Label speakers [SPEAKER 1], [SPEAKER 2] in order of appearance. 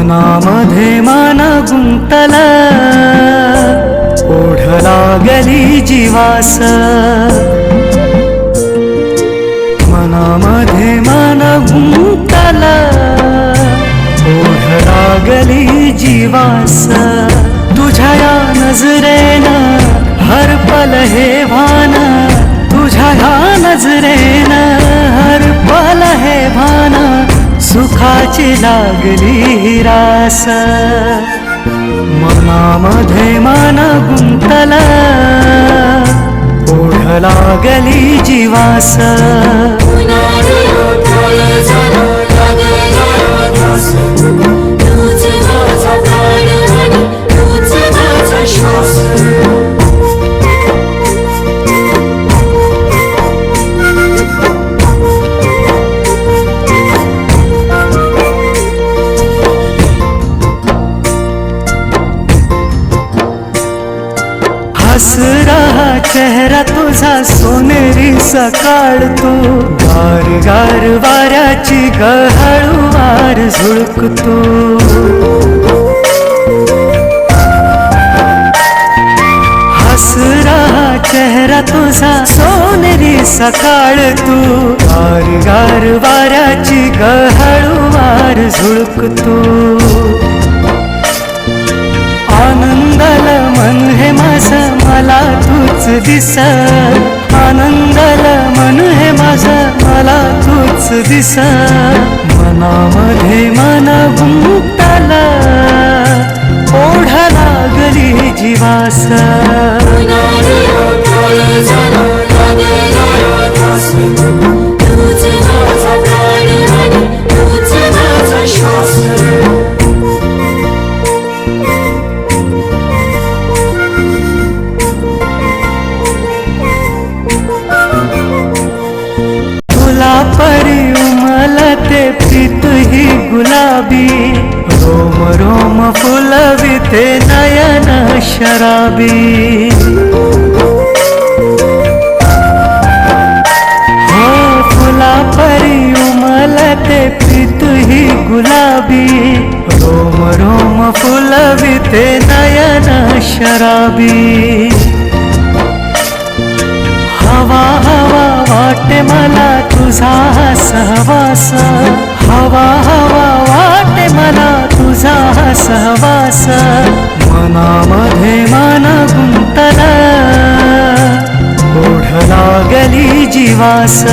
[SPEAKER 1] मनामध्ये मन गुंतल, ओढ लागली जीवास. मनामध्ये मन गुंतल, ओढ लागली जीवास. तुझ्या या नजरेन हर पल हे भान, तुझ्या या नजरेन हर पल हे भान. सुखाची लागली रास, मनामध्ये मन गुंतल, ओढ लागली जीवास. हस रहा चेहरा तुझा सोनेरी सकाळ तू. गार गार वाऱ्याची गहळवार झुळकतो. हस रहा चेहरा तुझा सोनेरी सकाळ तू. गार गार वाऱ्याची गहळवार झुळकतो. आनंदल मन हे माझं मला तूच दिस. आनंदल मन हे माझं मला तूच दिस. मनामध्ये मन गुंतल, ओढ लागली जीवास. परी उमलते प्रीत ही गुलाबी. रोम रोम फुलविते नयन शराबी. हो फुला परी उमलते प्रीत ही गुलाबी. रोम रोम फुलविते नयन शराबी. हवा हवा वाटे मला तुझा सहवास. हवा हवा वाटे मला तुझा सहवास. मनामध्ये मन गुंतल, ओढ लागली जीवास.